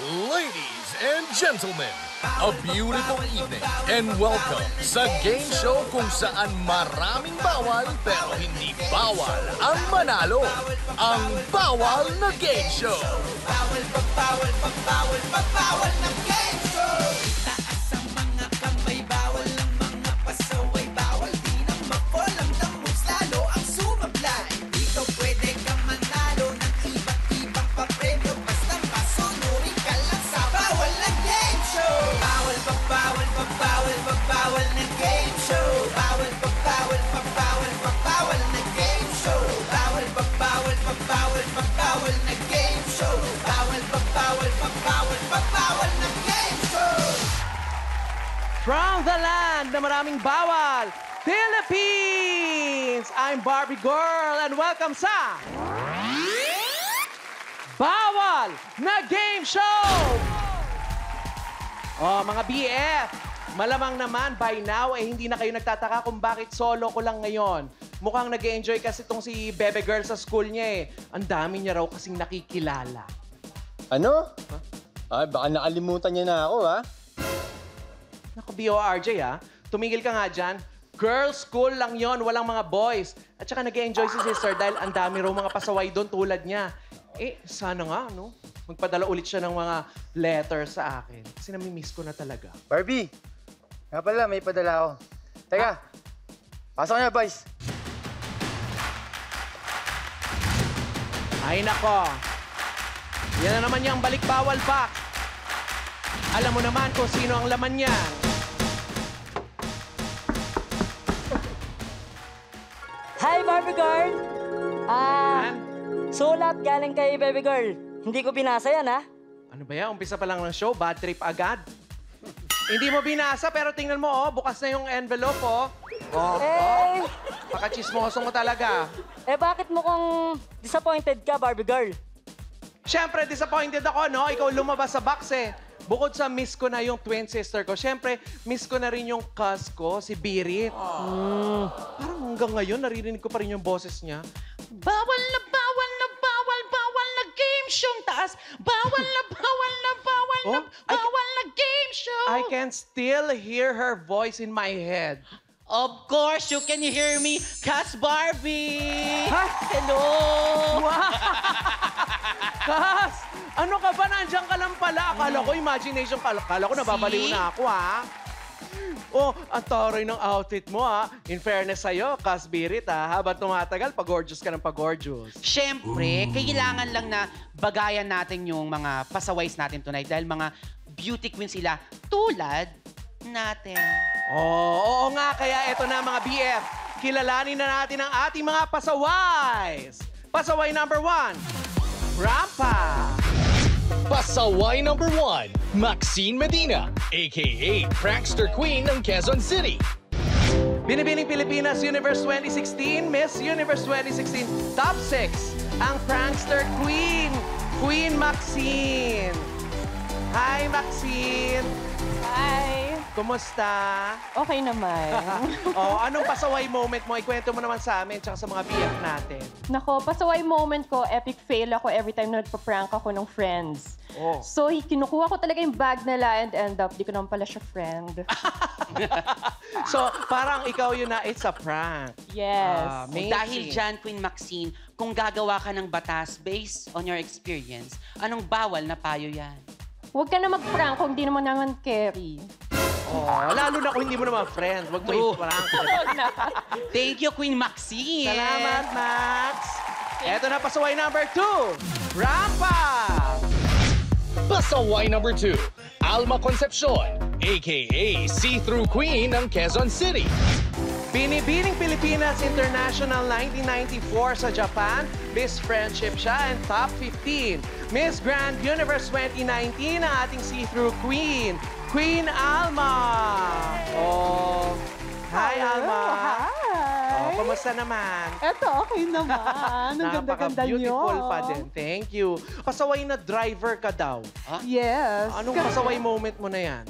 Ladies and gentlemen, a beautiful evening and welcome sa game show kung saan maraming bawal pero hindi bawal ang manalo. Ang Bawal na Game Show. Bawal na game show. Taas ang mga kamay, bawal ang mga pasaway, bawal di na makolang moves, lalo ang sumablay. Dito pwede ka manalo ng iba't ibang papremyo, basta masunurin ka lang sa Bawal na Game Show. Bawal na game show. Bawal na game show. Bawal na game show. Bawal na game show. From the land na maraming bawal, Philippines! I'm Barbie Girl and welcome sa Bawal na Game Show! Oh, mga BF, malamang naman by now hindi na kayo nagtataka kung bakit solo ko lang ngayon. Mukhang nag-enjoy kasi itong si Bebe Girl sa school niya eh. Ang dami niya raw kasing nakikilala. Ano? Ay, baka nakalimutan niya na ako, ha? Naku, BORJ ha. Tumigil ka nga dyan. Girls' school lang yon, walang mga boys. At saka nag-enjoy si sister dahil ang dami raw mga pasaway doon tulad niya. Eh, sana nga, no? Magpadala ulit siya ng mga letters sa akin. Kasi nami-miss ko na talaga. Barbie, nga pala, may padala ako. Teka, pasok niya, boys. Ay, nako. Yan na naman yung balik-bawal box. Alam mo naman kung sino ang laman niya. Hi, Barbie Girl! Sulat galing kay Baby Girl. Hindi ko binasa yan, ha? Ano ba yan? Umpisa pa lang ng show, bad trip agad. Hindi mo binasa, pero tingnan mo, oh, bukas na yung envelope, oh. Eh, Pakachismoso mo talaga. bakit mo kung disappointed ka, Barbie Girl? Siyempre, disappointed ako, no? Ikaw lumabas sa box, eh. Bukod sa miss ko na yung twin sister ko, siyempre, miss ko na rin yung cuz ko, si Birit. Parang hanggang ngayon, naririnig ko pa rin yung boses niya. Bawal na game show taas. Bawal na game show. I can still hear her voice in my head. Of course, you can hear me, Cas Barbie! Ha? Hello! Kas, ano ka ba? Nandiyan ka lang pala. Akala ko, imagination ka. Akala ko, nababaliw na ako, ha? Oh, ang taray ng outfit mo, ha? In fairness sa'yo, Kas Birit, ha? Habang tumatagal, pag-gorgeous ka ng pag-gorgeous. Siyempre, kailangan lang na bagayan natin yung mga pasaways natin tonight dahil mga beauty queen sila tulad natin. Oo nga, kaya eto na mga BF. Kilalanin na natin ang ating mga pasaways. Pasaway number 1, Rampa. Pasaway number 1, Maxine Medina, a.k.a. Prankster Queen ng Quezon City. Binibining Pilipinas Universe 2016, Miss Universe 2016, Top 6, ang Prankster Queen, Queen Maxine. Hi, Maxine. Hi! Kumusta? Okay naman. Oh, anong pasaway moment mo? Ikwento mo naman sa amin tsaka sa mga BF natin. Nako, pasaway moment ko, epic fail ako every time na nagpa-prank ako ng friends. Oh. So, kinukuha ko talaga yung bag nila and end up, di ko naman pala siya friend. So, parang ikaw yun na, it's a prank. Yes. Amazing. Dahil dyan, Queen Maxine, kung gagawa ka ng batas based on your experience, anong bawal na payo yan? Huwag ka na mag-prank kung di naman carry. Oh, lalo na kung hindi mo naman friend. Huwag mo True. i-prank. Huwag na. Thank you, Queen Maxine! Salamat, Max. Eto na pasaway number 2, Rampa. Pasaway number 2, Alma Concepcion, a.k.a. See-Through Queen ng Quezon City. Binibining Pilipinas International 1994 sa Japan, Miss Friendship siya and Top 15. Miss Grand Universe 2019 ang ating see-through queen, Queen Alma. Oh, hi Alma. Hi! Oh, kumusta naman? Eto, okay naman. Ang ganda-ganda niyo. Napaka-beautiful pa din. Thank you. Pasaway na driver ka daw. Yes. Anong pasaway moment mo na yan?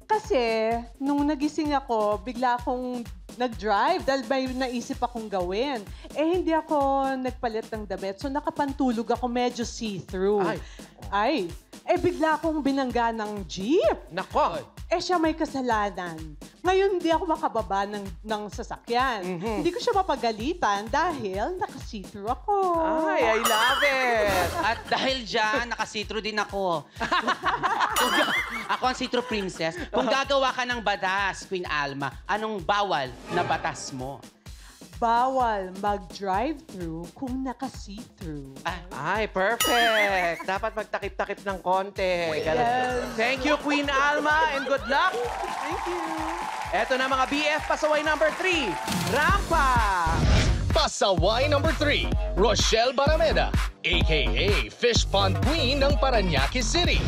Kasi, nung nagising ako, bigla akong nag-drive dahil may naisip akong gawin. Eh, hindi ako nagpalit ng damit. So, nakapantulog ako medyo see-through. Ay. Ay. bigla akong binangga ng jeep. Nako. Siya may kasalanan. Ngayon, hindi ako makababa ng sasakyan. Hindi ko siya mapagalitan dahil naka-see-through ako. Ay, I love it. At dahil dyan, naka-see-through din ako. Ako ang see-through princess. Kung gagawa ka ng batas, Queen Alma, anong bawal na batas mo? Bawal mag-drive-through kung naka-see-through. Ay, perfect. Dapat magtakip-takip ng konti. Thank you, Queen Alma, and good luck. Thank you. Eto na mga BF, pasaway number 3, Rampa. Pasaway number 3, Rochelle Barameda, a.k.a. Fish Pond Queen ng Parañaque City.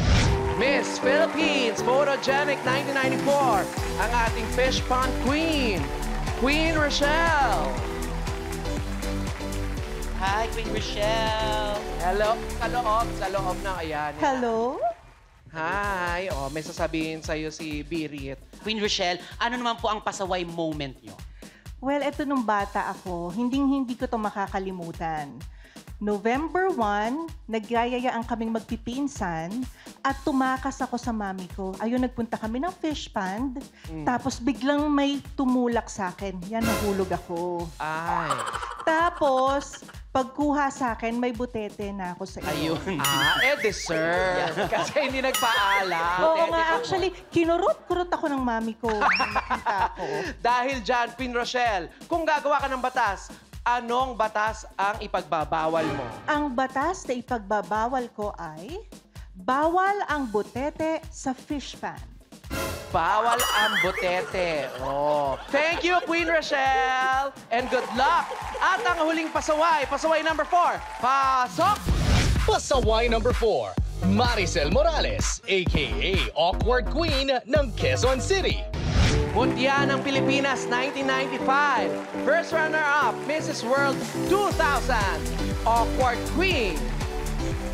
Miss Philippines Photogenic 1994, ang ating Fish Pond Queen, Queen Rochelle. Hi, Queen Rochelle. Hello, sa loob na, ayan. Hello? Hi, may sasabihin sa'yo si Birit. Queen Rochelle, ano naman po ang pasaway moment nyo? Well, eto nung bata ako, hindi ko to makakalimutan. November 1, nagyayayaan kaming magpipinsan at tumakas ako sa mami ko. Ayun, nagpunta kami ng fish pond, tapos biglang may tumulak sa akin. Yan, nahulog ako. Ay. Tapos, pagkuha sa akin, may butete na ako sa iyo. Ayun. Deserve. Kasi hindi nagpaalam. Oo nga, actually, kinurot-kurot ako ng mami ko. Nakita ako. Dahil dyan, Queen Rochelle, kung gagawa ka ng batas, anong batas ang ipagbabawal mo? Ang batas na ipagbabawal ko ay bawal ang butete sa fish pan. Bawal ang butete. Thank you, Queen Rochelle. And good luck. At ang huling pasaway, pasaway number 4. Pasok! Pasaway number 4, Maricel Morales, a.k.a. Awkward Queen ng Quezon City. Mundial ng Pilipinas 1995. First runner-up, Mrs. World 2000. Awkward Queen.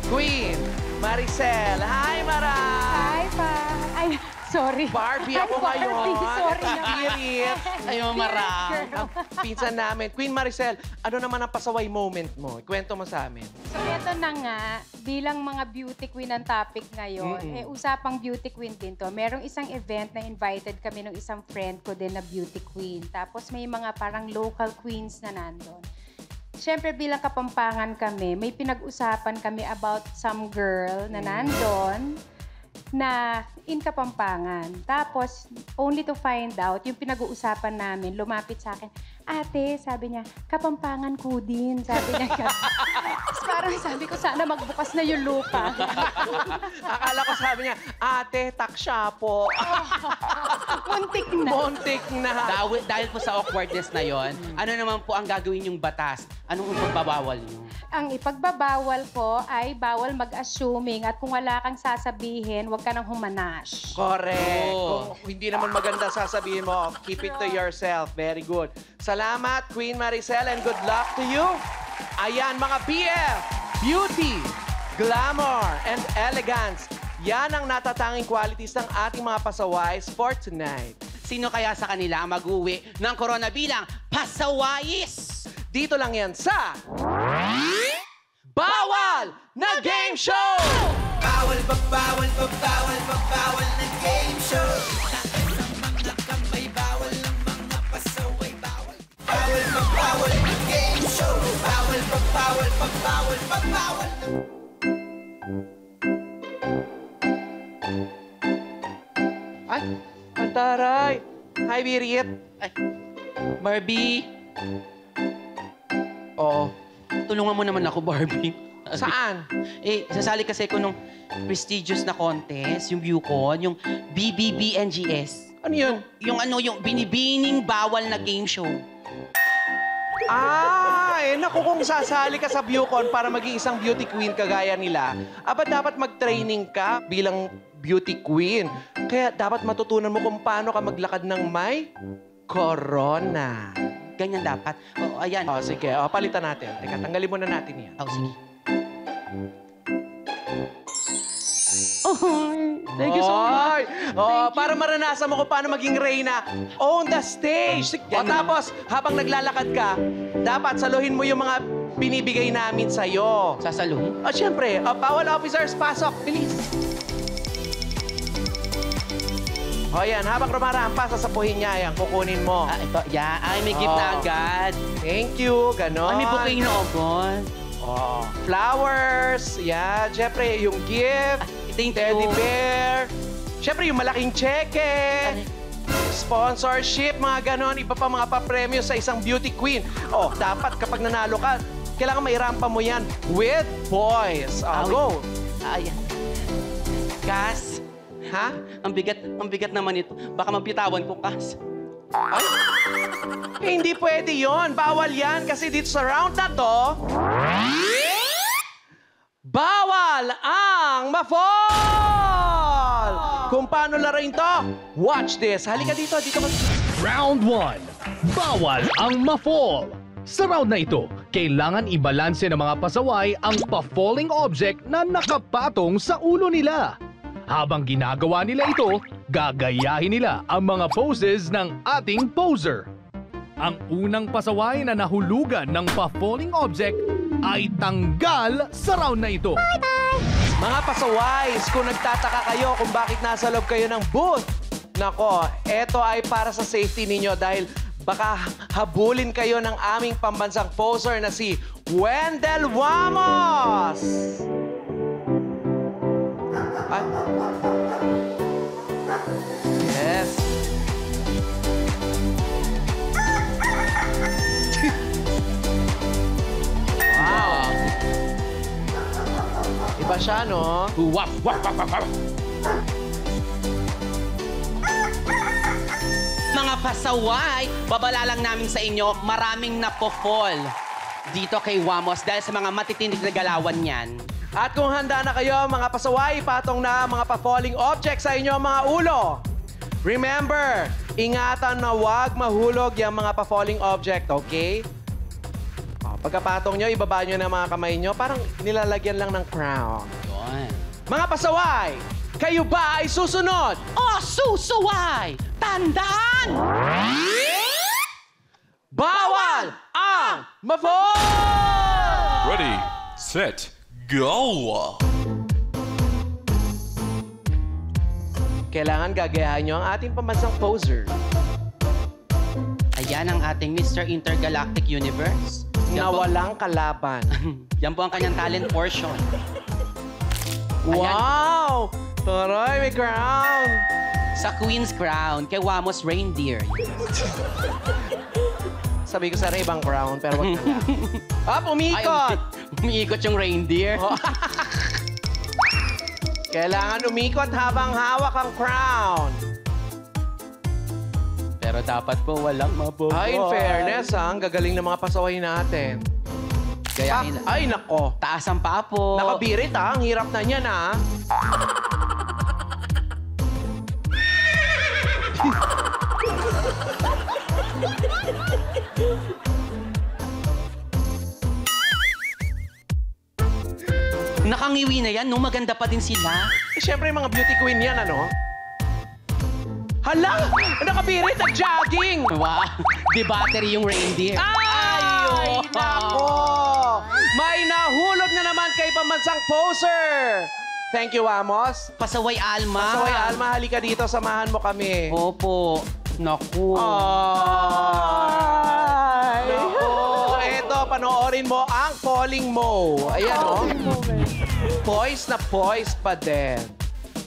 Queen Maricel. Hi, Mara! Hi, pa. Ay, sorry. Barbie Hi, ako ngayon. Barbie. Sorry naman. Birit. Ayaw marami. Ang pinsan namin. Queen Maricel, ano naman ang pasaway moment mo? Ikwento mo sa amin. So, eto na nga, bilang mga beauty queen ang topic ngayon, usapang beauty queen din to. Merong isang event na invited kami ng isang friend ko din na beauty queen. Tapos may mga parang local queens na nandun. Siyempre, bilang Kapampangan kami, may pinag-usapan kami about some girl na nandun na in Kapampangan. Tapos, only to find out, yung pinag-uusapan namin, lumapit sa akin, ate, sabi niya, Kapampangan ko din, sabi niya. Tapos parang sabi ko, sana magbukas na yung lupa. Akala ko sabi niya, ate, taksya po. Muntik na. Montik na. Dahil po sa awkwardness na yon, ano naman po ang gagawin yung batas? Anong pagbabawal nyo? Ang ipagbabawal ko ay bawal mag-assuming at kung wala kang sasabihin, huwag ka nang humanash. Correct. Oo. Kung hindi naman maganda sasabihin mo, keep it to yourself. Very good. Salamat, Queen Maricel, and good luck to you. Ayan, mga BF, beauty, glamour, and elegance. Yan ang natatanging qualities ng ating mga pasaways for tonight. Sino kaya sa kanila ang mag-uwi ng corona bilang pasawayis? Dito lang yan sa Bawal na Game Show! Bawal na game show. Sa mga kamay, bawal ang mga pasaway, bawal. Bawal na game show. Bawal. Ay, Antaray! Hi, Birit! Ay, Barbie, Oo. tulungan mo naman ako, Barbie. Saan? Sasali kasi ko nung prestigious na contest, yung Viewcon, yung BBBNGS. Ano yun? Yung binibining bawal na game show. Naku, kung sasali ka sa Viewcon para maging isang beauty queen kagaya nila, dapat mag-training ka bilang beauty queen. Kaya dapat matutunan mo kung paano ka maglakad ng may corona. Ganyan dapat. O, ayan. Sige. Palitan natin. Teka, tanggalin muna natin yan. Sige. Thank you so much. Para maranasan mo kung paano maging reyna on the stage. Tapos, habang naglalakad ka, dapat saluhin mo yung mga binibigay namin sa'yo. Sasaluhin? Siyempre, bawal officers, pasok. Bilis. O yan, habang rumarampa, sasapuhin niya yan. Kukunin mo. Ito, yeah. Ay, may gift na agad. Thank you. Ganon. Ay, may bouquet na agad. Oh, flowers. Yan. Siyempre, yung gift. Thank Teddy you. bear. Siyempre, yung malaking cheque. Sponsorship, mga ganon. Iba pa mga papremyo sa isang beauty queen. Oh, dapat kapag nanalo ka, kailangan mairampa mo yan with boys. Go. Ayan. Kas, Ha? ang bigat naman ito. Baka mabitawan ko, Kas. Ay? Hindi pwede yon. Bawal yan kasi dito sa round na to, bawal ang ma-fall! Kung paano laruin to, watch this. Halika dito, dito ka. Round 1. Bawal ang ma-fall. Sa round na ito, kailangan ibalanse ng mga pasaway ang pa-falling object na nakapatong sa ulo nila. Habang ginagawa nila ito, gagayahin nila ang mga poses ng ating poser. Ang unang pasaway na nahulugan ng pa-falling object ay tanggal sa round na ito. Mga pasaways, kung nagtataka kayo kung bakit nasa loob kayo ng booth, nako, eto ay para sa safety ninyo dahil baka habulin kayo ng aming pambansang poser na si Wendell Wamos! Ay. Yes. Wow. Iba siya, no? Wap, wap, wap, wap, wap. Mga pasaway, babala lang namin sa inyo, maraming napo-fall dito kay Wamos dahil sa mga matitindi na galawan niyan. At kung handa na kayo, mga pasaway, patong na mga pa-falling objects sa inyong mga ulo. Remember, ingatan na wag mahulog yung mga pa-falling object, okay? Pagkapatong nyo, ibaba nyo na mga kamay nyo, parang nilalagyan lang ng crown. Yun. Mga pasaway, kayo ba ay susunod? Oh, susuway! Tandaan! Bawal ang ma-fall! Ready, set, go! Kailangan gagayahan nyo ang ating pambansang poser. Ayan ang ating Mr. Intergalactic Universe. Na walang kalaban. Yan po ang kanyang talent portion. Wow! Taray, may crown! Sa Queen's Crown, kay Wamos Reindeer. Sabi ko sana ibang crown, pero wag na lang. Up, umikot! Umiikot yung reindeer. Kailangan umikot habang hawak ang crown. Pero dapat po walang mabubuhay. Ay, in fairness, ang gagaling ng mga pasaway natin. Gayahin. Ay, nako. Taas ang paa po. Nakabirit, ang hirap na niyan, ha? Nakangiwi na yan, no? Maganda pa din sila. Eh, syempre, mga beauty queen yan, ano? Hala! Nakabirit, nag-jogging! Wow! Di battery yung reindeer. Ay, nako! May nahulog na naman kay pambansang poser! Thank you, Amos. Pasaway Alma. Pasaway Alma, halika dito, samahan mo kami. Opo. Naku. Ay! Naku! Eto, panoorin mo ang Falling Mo. Ayan, oh. Poise na poise pa din.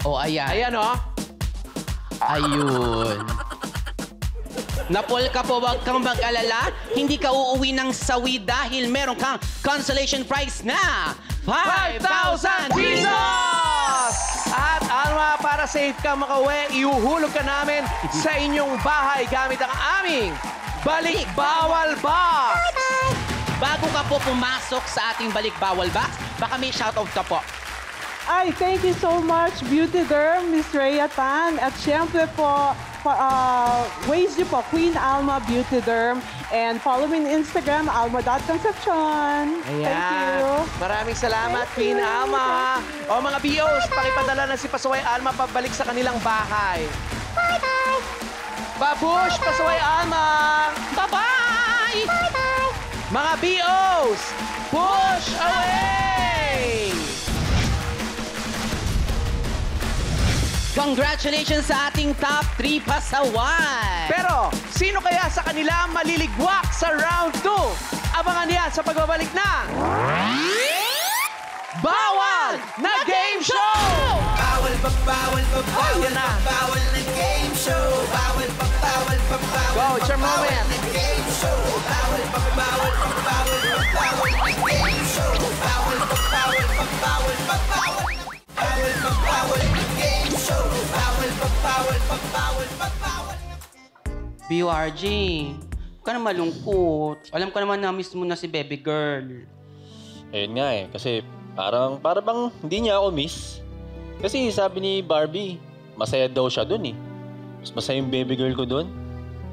Oh, ayan. Ayan, oh. Ayun. Napol ka po, wag kang mag-alala. Hindi ka uuwi ng sawi dahil meron kang consolation prize na 5,000 pesos! At Alma, para safe ka makauwi, iuhulog ka namin sa inyong bahay gamit ang aming Balik Bawal Box! Bago ka po pumasok sa ating Balik Bawal Box, baka may shoutout ka po. Ay, thank you so much, Beauty Derm, Miss Rhea Tan. At syempre po, ways niyo po, Queen Alma Beauty Derm. And follow me on Instagram, alma.concepcion. Ayan. Thank you. Maraming salamat, Queen Alma. O mga BOs, pakipadala na si Pasaway Alma pabalik sa kanilang bahay. Bye-bye! Babush, Pasaway Alma! Bye-bye! Bye-bye! Mga BOs, push away! Congratulations sa ating top 3 pasaway! Pero, sino kaya sa kanila maliligwak sa round 2? Abangan niya sa pagbabalik na Bawal na Game Show! Bawal pa, bawal pa, bawal yan na. pa, bawal na game show. Bawal pa, bawal pa, bawal Go, it's your pa, bawal moment. na game show. Bawal pa, bawal pa, bawal pa, bawal na game show. Bawal pa, bawal pa, bawal pa, bawal na bawal pa, bawal na game show. Bawal pa, bawal pa, bawal pa, bawal na BURG, huwag ka na malungkot. Alam ko naman na miss mo na si baby girl. Ayun nga eh, kasi para bang hindi niya ako miss. Kasi sabi ni Barbie, masaya daw siya dun eh. Mas masaya yung baby girl ko dun.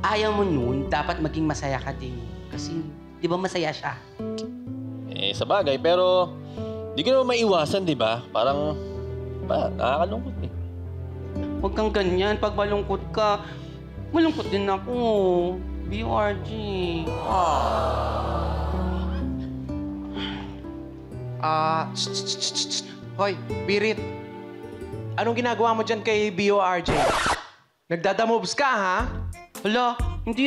Ayaw mo nun, dapat maging masaya ka din. Kasi, di ba masaya siya? Eh, sa bagay, pero di ko naman maiwasan, di ba? Parang, nakakalungkot eh. Huwag kang ganyan. Pag malungkot ka, malungkot din ako. BURG. Hoy, Birit. Anong ginagawa mo dyan kay BORJ? Nagdadamoves ka, ha? Hala, hindi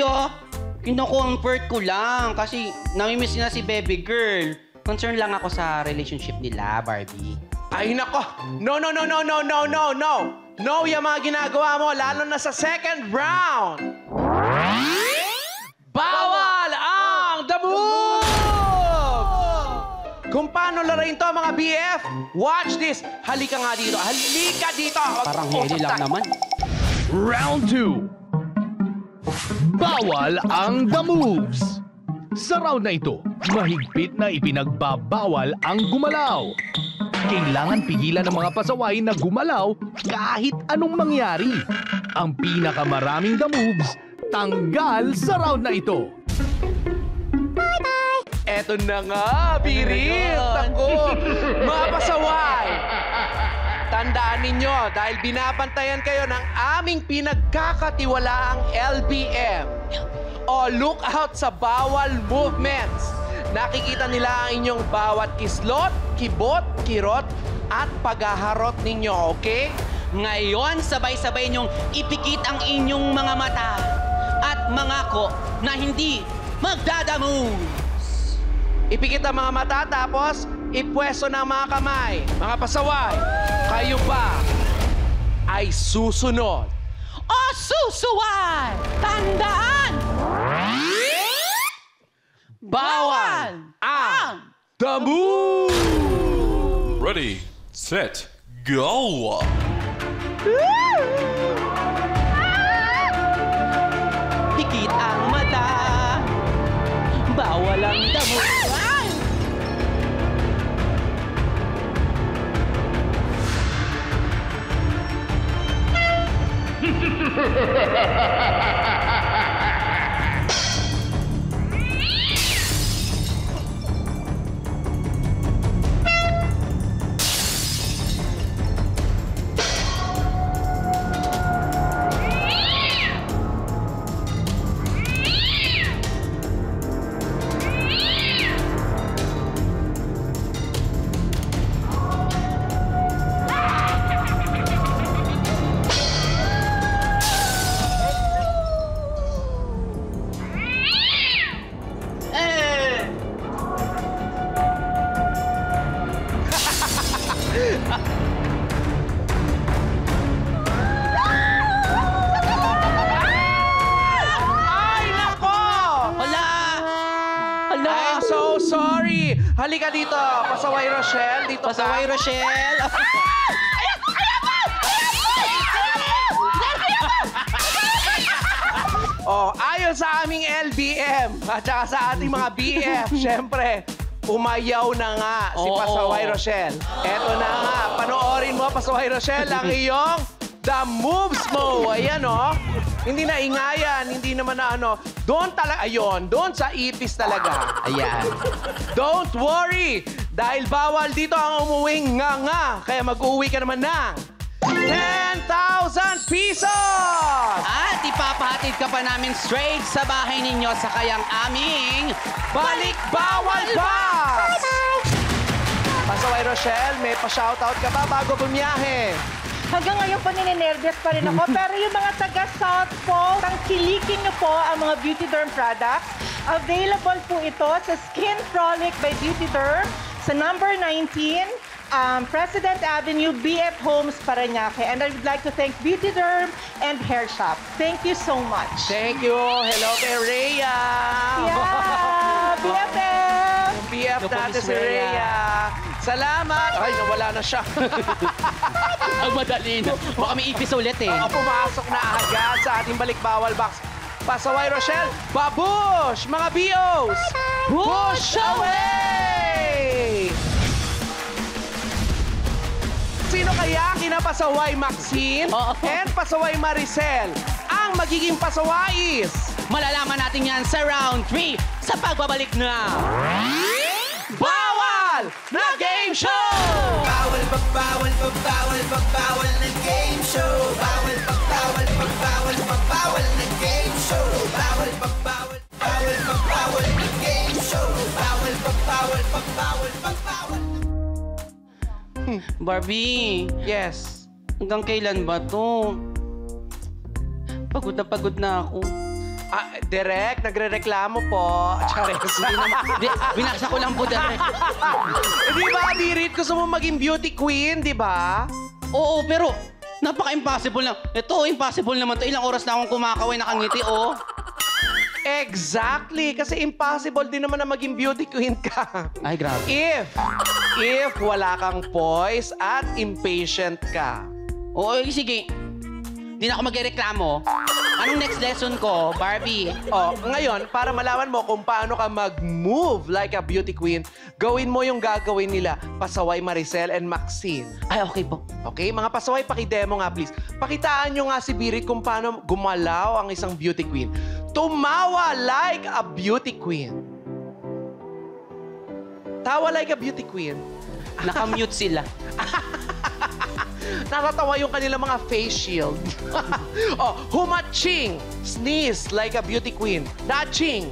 Kino-comfort ko lang kasi namimiss na si baby girl. Concern lang ako sa relationship nila, Barbie. Ay, nako! No! No, yung mga ginagawa mo, lalo na sa second round! Bawal ang the move! Kung paano larayin to, mga BF, watch this! Halika nga dito! Halika dito! Parang heli lang naman. Round 2. Bawal ang the moves. Sa round na ito, mahigpit na ipinagbabawal ang gumalaw. Kailangan pigilan ng mga pasaway na gumalaw kahit anong mangyari. Ang pinakamaraming the moves, tanggal sa round na ito. Eto na nga, Birit! Ako, mga pasaway! Tandaan ninyo, dahil binabantayan kayo ng aming pinagkakatiwalaang LBM o look out sa bawal movements. Nakikita nila ang inyong bawat kislot, kibot, kirot, at paghaharot ninyo, okay? Ngayon, sabay-sabay niyong ipikit ang inyong mga mata at mangako na hindi magdadamoves. Ipikit ang mga mata, tapos ipwesto ng mga kamay. Mga pasaway, kayo ba ay susunod? O susuway! Tandaan! Bawal ang the move! Ready, set, go! Pikit ang mata, bawal ang damo. Ay, nako! Hala! I'm so sorry! Halika dito, Pasaway Rochelle. Dito Pasaway ka. Rochelle. Oh, ayon sa aming LBM at saka sa ating mga BF, syempre, umayaw na nga si Oo. Pasaway Rochelle. Eto na nga, panoorin mo, Pasaway Rochelle, ang iyong the moves mo. Ayan, oh. Hindi na ingayan, hindi naman na ano. Doon talaga, ayun, doon sa ipis talaga. Ayan. Don't worry, dahil bawal dito ang umuwing nga. Kaya mag-uwi ka naman ng 10,000 pesos! At ipapahatid ka pa namin straight sa bahay ninyo sa kayang aming Balik Bawal Box! Pasaway Rochelle, may pa-shoutout ka ba bago bumiyahe? Hanggang ngayon po ninenervyos pa rin ako. Pero yung mga taga-South po, tangkilikin niyo po ang mga Beauty Derm products. Available po ito sa Skin Frolic by Beauty Derm sa number 19, President Avenue, BF Homes, Parañaque. And I would like to thank Beauty Derm and Hair Shop. Thank you so much. Thank you. Hello kay Rhea. Yeah, BFF. Yung BF natin si Rhea. Salamat. Ay, nawala na siya. Ang madali na. Baka may ipis ulit eh. Pumasok na agad sa ating balik-bawal box. Pasaway, Rochelle. Babush, mga BOs. Push away! Sino kaya kinapasaway Maxine and pasaway Maricel? Ang magiging pasaway is... Malalaman natin yan sa round 3 sa pagbabalik na... Bawal na Game Show! Bawal na game show. Bawal na game show. Bawal na game show. Bawal. Barbie, Yes. hanggang kailan ba to? Pagod na ako. Direk, nagre-reklamo po. Charis. Hindi naman. Binaksa ko lang po, Derek. Di ba, Dirit? Gusto mo maging beauty queen, di ba? Oo, pero napaka-impossible lang. Ito, impossible naman to. Ilang oras na akong kumakaway nakangiti, oh. Exactly. Kasi impossible din naman na maging beauty queen ka. Ay, grabe. If wala kang poise at impatient ka. Oo, sige. Hindi na ako magreklamo. Anong next lesson ko, Barbie? Ngayon, para malaman mo kung paano ka mag-move like a beauty queen, gawin mo yung gagawin nila, Pasaway Maricel and Maxine. Ay, okay po. Okay, mga pasaway, pakidemo nga please. Pakitaan nyo nga si Birit kung paano gumalaw ang isang beauty queen. Tumawa like a beauty queen. Tawa like a beauty queen. Nakamute sila. Natatawa yung kanilang mga face shield. Humaching. Sneeze like a beauty queen. Naching.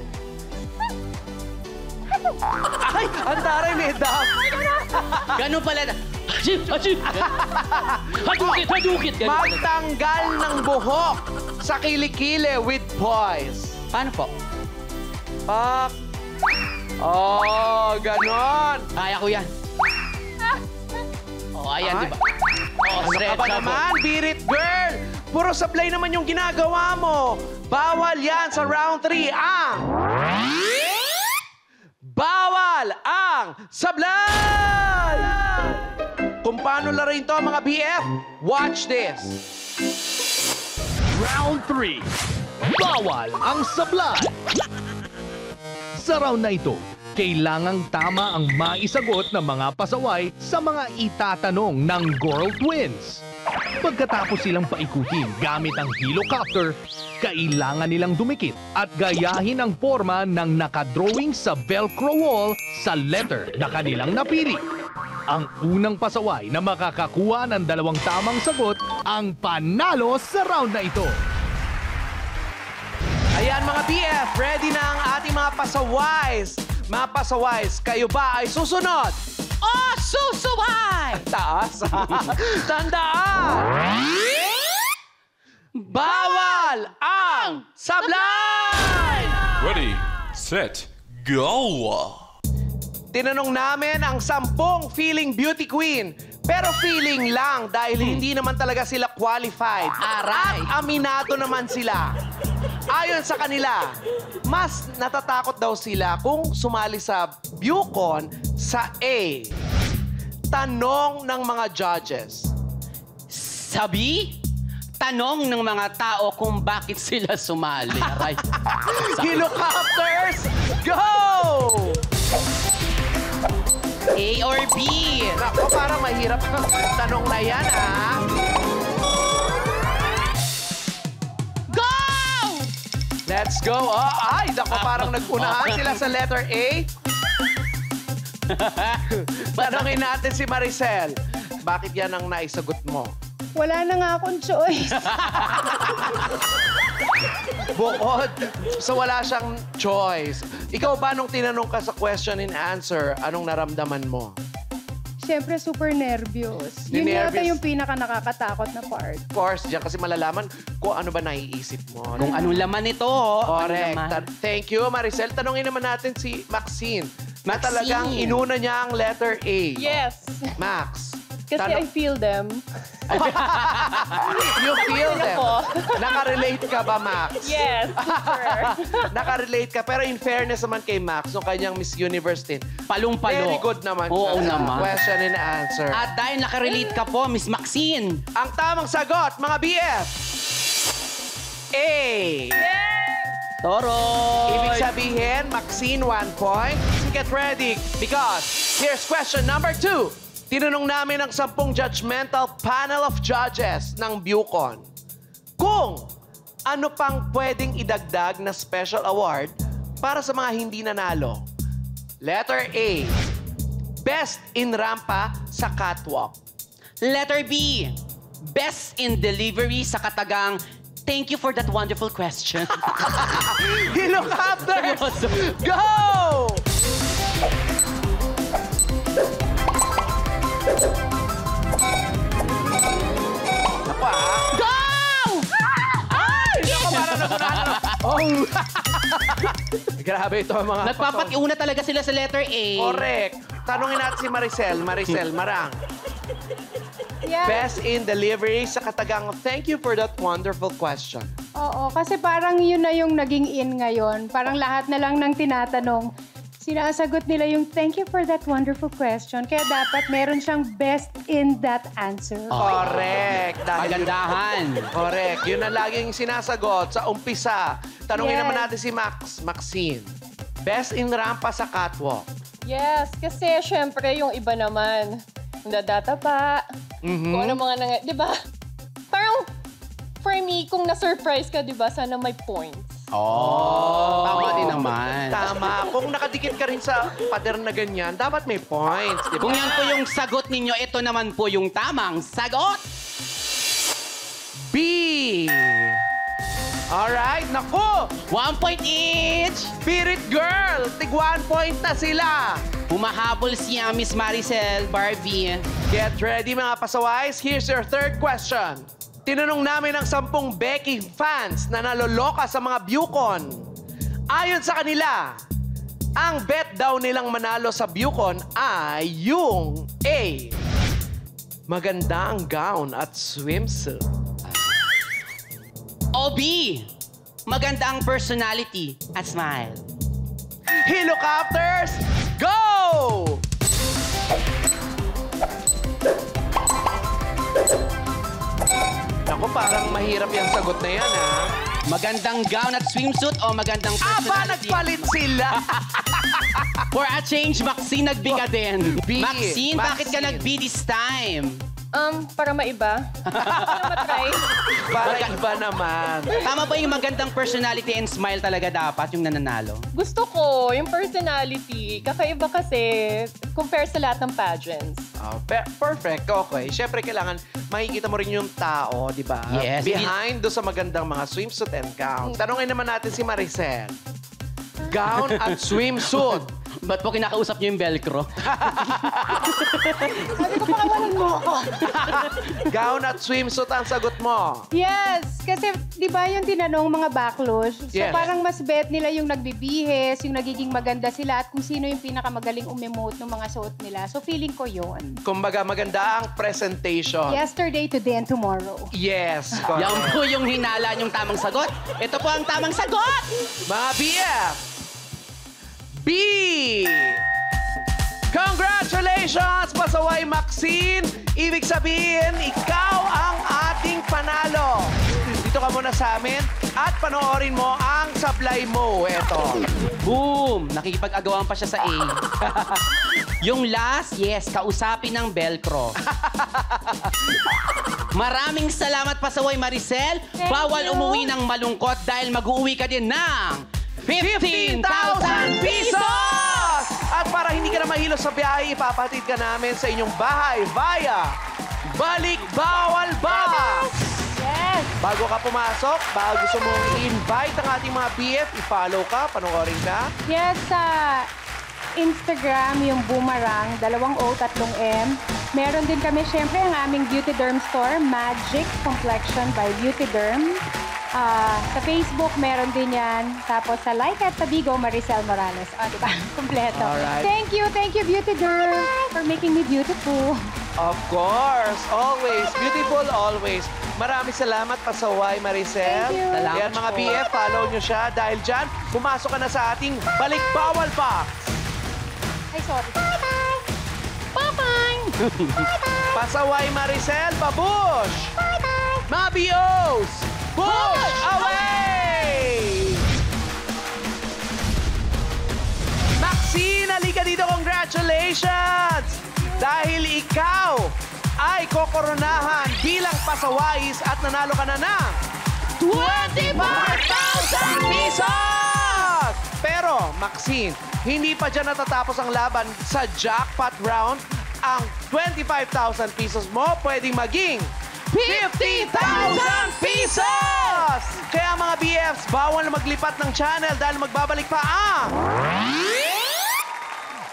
Ay, ang taray may dap. Ganun pala. Hadukit. Magtanggal ng buhok sa kilikili with poise. Paano po? Pak. Ganon. Kaya ko yan. Ayan, di ba? Ano ka ba naman, Birit girl? Puro sablay naman yung ginagawa mo. Bawal yan sa round 3 ang... Bawal ang sablay! Kung paano laruin to, mga BF, watch this. Round 3. Bawal ang sablay. Sa round na ito, kailangang tama ang maisagot ng mga pasaway sa mga itatanong ng Girl Twins. Pagkatapos silang paikutin gamit ang helicopter, kailangan nilang dumikit at gayahin ang forma ng nakadrawing sa Velcro wall sa letter na kanilang napili. Ang unang pasaway na makakakuha ng 2 tamang sagot ang panalo sa round na ito. Ayan mga BF, ready na ang ating mga pasaways. Mga pasaways, kayo ba ay susunod? Susuway! Taas. Tandaan! Bawal ang sablay! Ready, set, go! Tinanong namin ang 10 feeling beauty queen. Pero feeling lang dahil hindi naman talaga sila qualified. Aray! At aminado naman sila. Ayon sa kanila, mas natatakot daw sila kung sumali sa BuCon sa A. Tanong ng mga judges. Sabi? Tanong ng mga tao kung bakit sila sumali. Aray. Helicopters, go! A or B? Nako, parang mahirap ang tanong na yan, ah. Go! Let's go. Ay, nako, parang nag-unahan sila sa letter A. Tanongin natin si Maricel. Bakit yan ang naisagot mo? Wala na nga akong choice. Bukod. So wala siyang choice. Ikaw ba nung tinanong ka sa question and answer, anong naramdaman mo? Siyempre, super nervous. Yun yata yung pinaka nakakatakot na part. Of course, diyan kasi malalaman kung ano ba naiisip mo. Kung anong laman ito. Correct. Ano laman. Thank you, Maricel. Tanungin naman natin si Maxine. Na Maxine. talagang inuna niya ang letter A. Yes. Max. Kasi I feel them. You feel them. Nakarelate ka ba, Max? Yes, super. Nakarelate ka. Pero in fairness naman kay Max, nung kanyang Miss Universe din, Palong-palo. very good naman Oo siya sa naman. question and answer. At dahil nakarelate ka po, Miss Maxine. Ang tamang sagot, mga BF, A. Toro. Ibig sabihin, Maxine, 1 point. Get ready because here's question number 2. Tinanong namin ang 10 judgmental panel of judges ng Bucon kung ano pang pwedeng idagdag na special award para sa mga hindi nanalo. Letter A, Best in Rampa sa Catwalk. Letter B, Best in Delivery sa katagang thank you for that wonderful question. Helicopters! Go! Ako Go! Ay! Ako para nagunano. Oh! Grabe ito ang mga Nagpapatiuna talaga sila sa letter A. Correct. Tanungin natin si Maricel. Maricel, Marang. Yeah. Best in Delivery sa katagang thank you for that wonderful question. Oo, kasi parang yun na yung naging in ngayon. Parang lahat na lang ng tinatanong, sinasagot nila yung thank you for that wonderful question. Kaya dapat meron siyang best in that answer. Correct. Pagandahan. Correct. Yun ang laging sinasagot sa umpisa. Tanungin Yes. naman natin si Maxine. Best in Rampa sa Catwalk. Yes, kasi syempre yung iba naman, nadata pa, kung ano mga di ba? Parang, for me, kung na-surprise ka, di ba, sana may points. Oh, tama din naman. Tama. Kung nakadikit ka rin sa pader na ganyan, dapat may points, di ba? Kung yan po yung sagot ninyo, ito naman po yung tamang sagot. B. Alright, naku! 1 point each. Spirit Girl, tig 1 point na sila. Humahabol siya, Miss Maricel, Barbie. Get ready mga pasaways. Here's your third question. Tinanong namin ang 10 Becky fans na naloloka sa mga Bucon. Ayon sa kanila, ang bet daw nilang manalo sa Bucon ay yung A. Maganda ang gown at swimsuit. O B, maganda ang personality at smile. Helicopters, go! Naku, parang mahirap yung sagot na yan, ha? Magandang gown at swimsuit o magandang personality? Aba, nagpalit sila! For a change, Maxine nagbiga din. B. Maxine, bakit ka Maxine. nag-B this time? Para maiba. Para matry. Para iba naman. Tama ba yung magandang personality and smile talaga dapat yung nananalo? Gusto ko, yung personality, kakaiba kasi, compare sa lahat ng pageants. Oh, perfect. Okay. Siyempre, kailangan makikita mo rin yung tao, di ba? Yes. Behind do sa magandang mga swimsuit and gown. Tanungin naman natin si Maricel. Gown at swimsuit. Ba't po kinakausap niyo yung velcro? Sabi ko, pakawalan mo ako. Gown at swimsuit ang sagot mo. Yes, kasi di ba yung tinanong mga backlash? So Yes. parang mas bet nila yung nagbibihis, yung nagiging maganda sila at kung sino yung pinakamagaling umemote ng mga suot nila. So feeling ko yun. Kumbaga, maganda ang presentation. Yesterday, today, and tomorrow. Yes. Yan po yung hinala yung tamang sagot. Ito po ang tamang sagot! Mga BF! B! Congratulations, Pasaway Maxine! Ibig sabihin, ikaw ang ating panalo. Dito ka muna sa amin at panoorin mo ang sablay mo. Eto. Boom! Nakikipag-agawan pa siya sa A. Yung last, yes, kausapin ng velcro. Maraming salamat, Pasaway Maricel. Thank Bawal you. umuwi ng malungkot dahil mag-uuwi ka din ng 15,000 pesos! At para hindi ka na mahilo sa biyahe, ipapatid ka namin sa inyong bahay via Balik Bawal Bus! Yes! Bago ka pumasok, bago gusto mong i-invite ang ating mga BF, i-follow ka, panoorin ka. Yes, Instagram, yung Boomerang, 2O3M. Meron din kami, syempre, ang aming Beauty Derm store, Magic Complexion by Beauty Derm. Sa Facebook, meron din yan. Tapos sa Like at sa Bigo, Maricel Morales. Diba? Kompleto. Alright. Thank you, Beauty Derm, for making me beautiful. Of course, always. Beautiful, always. Maraming salamat, Pasaway Maricel. Thank you. Yan, mga BF, follow nyo siya. Dahil dyan, pumasok ka na sa ating Balik Bawal Box. Ay, sorry. Bye-bye! Bye-bye! Pasaway Maricel, babush! Bye-bye! Mga BOs, push away! Maxine, halika dito. Congratulations! Dahil ikaw ay kokoronahan bilang pasawais at nanalo ka na ng 24,000 pesos! Pero, Maxine, hindi pa dyan natatapos ang laban sa jackpot round. Ang 25,000 pesos mo pwedeng maging 50,000 pesos! Kaya mga BFs, bawal na maglipat ng channel dahil magbabalik pa ang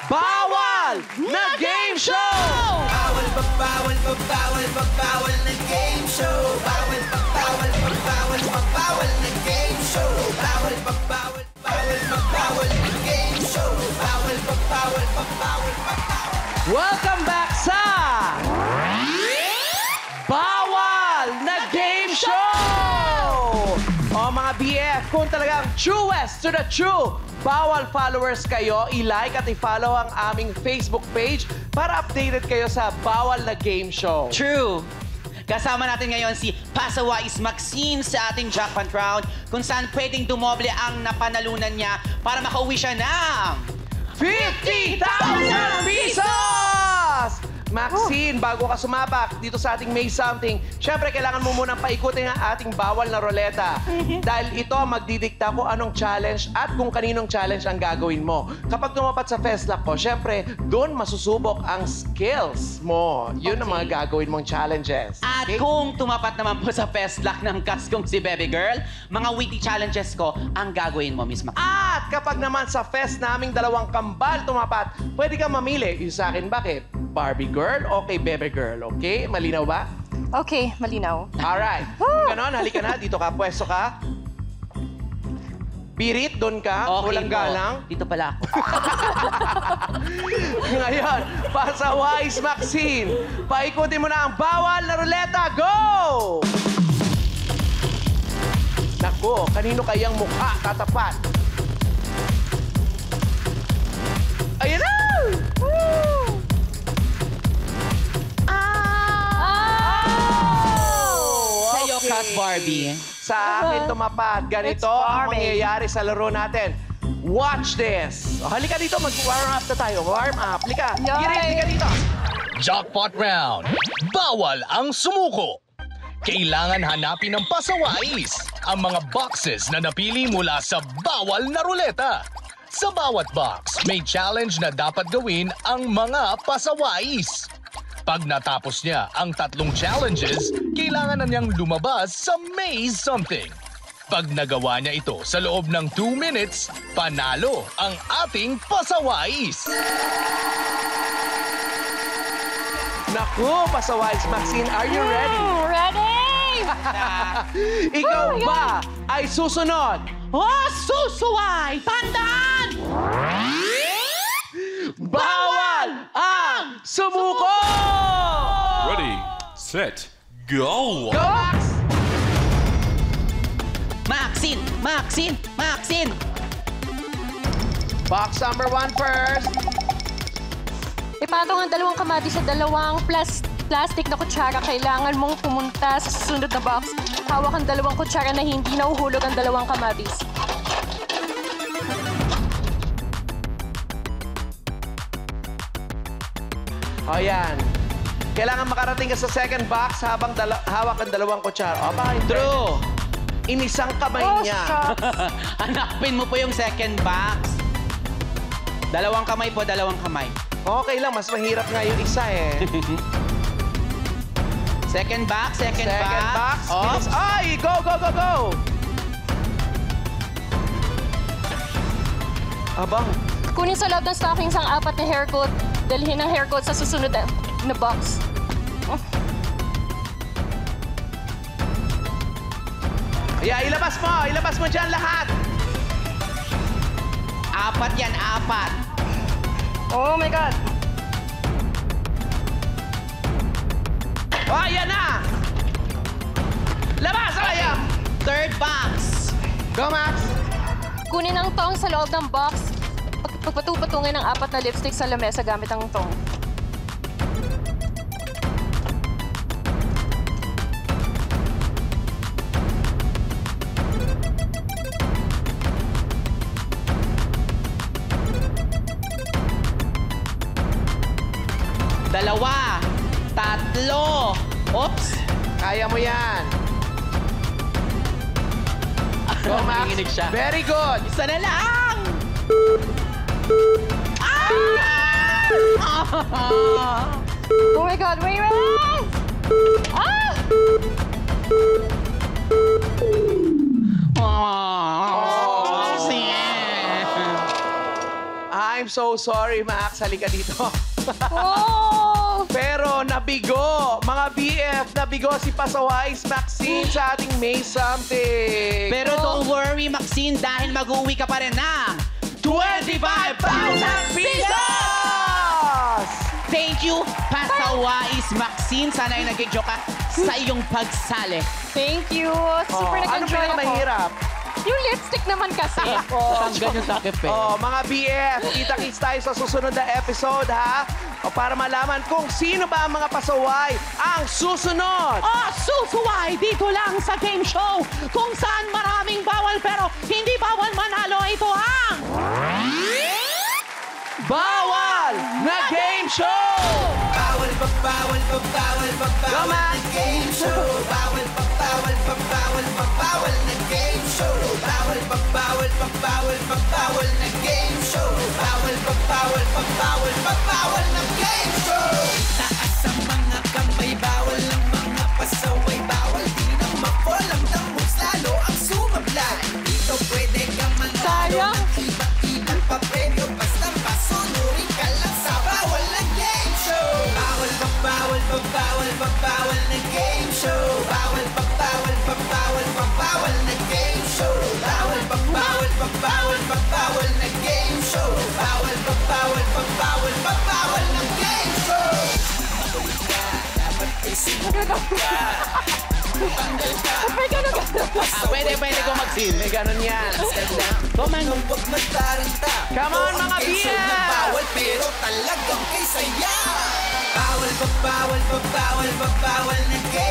Bawal na Game Show! Bawal na game show. Bawal na game show. Bawal na game show. Welcome back sa Bawal na Game Show! O mga BF, kung talagang truest to the true Bawal followers kayo, i-like at i-follow ang aming Facebook page para updated kayo sa Bawal na Game Show. True. Kasama natin ngayon si Pasawais Maxine sa ating jackpot round kung saan pwedeng dumoble ang napanalunan niya para makauwi siya ng 50,000 pesos! Maxine, bago ka sumabak dito sa ating May Something, syempre kailangan mo munang paikutin ang ating bawal na roleta. Dahil ito magdidikta kung anong challenge at kung kaninong challenge ang gagawin mo. Kapag tumapat sa Festlock ko, syempre, doon masusubok ang skills mo. Yun ang mga gagawin mong challenges. At kung tumapat naman po sa Festlock ng cast kong si Baby Girl, mga witty challenges ko ang gagawin mo, Miss Maxine. At kapag naman sa fest naming dalawang kambal tumapat, pwede kang mamili. Yung sa akin, bakit? Barbie Girl o kay Baby Girl, okay? Malinaw ba? Okay, malinaw. Alright. Kung ganon, halika na. Dito ka, pwesto ka. Birit, doon ka. Okay Walang po. galang. Dito pala ako. Ngayon, Pasawais Maxine, paikutin mo na ang bawal na ruleta. Go! Nako, kanino kayang mukha tatapat? Ayan na! Woo! Sa'yo, Cat Barbie. Sa akin tumapat. Ganito ang mangyayari sa laro natin. Watch this. O, halika dito, mag-warm up na tayo. Warm up. Halika. Halika dito. Jackpot round. Bawal ang sumuko. Kailangan hanapin ng pasawais ang mga boxes na napili mula sa bawal na ruleta. Sa bawat box, may challenge na dapat gawin ang mga pasawais. Pag natapos niya ang 3 challenges, kailangan na niyang lumabas sa Maze Something. Pag nagawa niya ito sa loob ng 2 minutes, panalo ang ating pasawais. Naku, Pasawais Maxine, are you ready? Ready! Ikaw ba ay susunod? Oh, susuway! Tandaan! Bawal ang sumuko! Ready, set, go! Go, Max! Maxine! Maxine! Maxine! Box number 1 first. Ipatong ang 2 kamati sa 2 plastic na kutsara. Kailangan mong pumunta sa susunod na box. Hawak ang 2 kutsara na hindi nahuhulog ang 2 kamatis. O yan. Kailangan makarating ka sa second box habang hawak ang 2 kutsara. O, bakit? True. Inisang kamay niya. Hanapin mo po yung second box. 2 kamay po, 2 kamay. Okay lang, mas mahirap nga yung isa eh. Second box, second box. Bilis. Ay, go, go, go, go! Abang, Kunin sa loob ng stockings ang 4 na hair coat. Dalhin ang hair coat sa susunod na box. Yeah, ilabas mo dyan lahat. 4 yan, 4. Oh my God! Oh, yan na! Labas, Raya! Third box. Go, Max! Kunin ang tong sa loob ng box. Pagpatupatungin ang 4 na lipstick sa lamesa gamit ang tong. Dalawa. 3. Oops. Kaya mo yan. Go, Max. Nanginginig siya. Very good. Isa na lang. Oh my God, wait! Ah! I'm so sorry, Max. Halika dito. Oh! Pero nabigo, mga BF, nabigo si Pasawais Maxine sa ating May Something. Pero don't worry, Maxine, dahil mag-uwi ka pa rin ng 25,000 pesos! Thank you, Pasawais Maxine. Sana ay nag-enjoy ka sa iyong pagsali. Thank you! Super Ano nag-enjoy ako. pinakamahirap? Yung lipstick naman kasi. Tanggal yung takip eh. Oh, mga BF, kita-kits tayo sa susunod na episode, ha? O para malaman kung sino ba ang mga pasaway ang susunod. Susuway dito lang sa game show kung saan maraming bawal pero hindi bawal manalo. Ito ang Bawal na Game Show! Bawal Go, Max! na game show. Bawal na game show. Bawal na game show. Bawal na game show. Taas ang mga kamay, bawal ang mga pasaway. Bawal di na ma-fall ang damos, lalo ang sumablay. Dito pwede ka manalo ng iba't-ibang papremyo. Basta pasunurin ka lang sa bawal na game show. Bawal na game show. Bawal na game show. Bawal na game show. Bawal na game show. Makulit ka, dapat ay sinulat ka. Tanggal ka. Pwede ko Maxine. May ganun yan. Huwag magtaranta. Come on, mga Game show na BF! bawal pero talagang kay saya. Bawal na game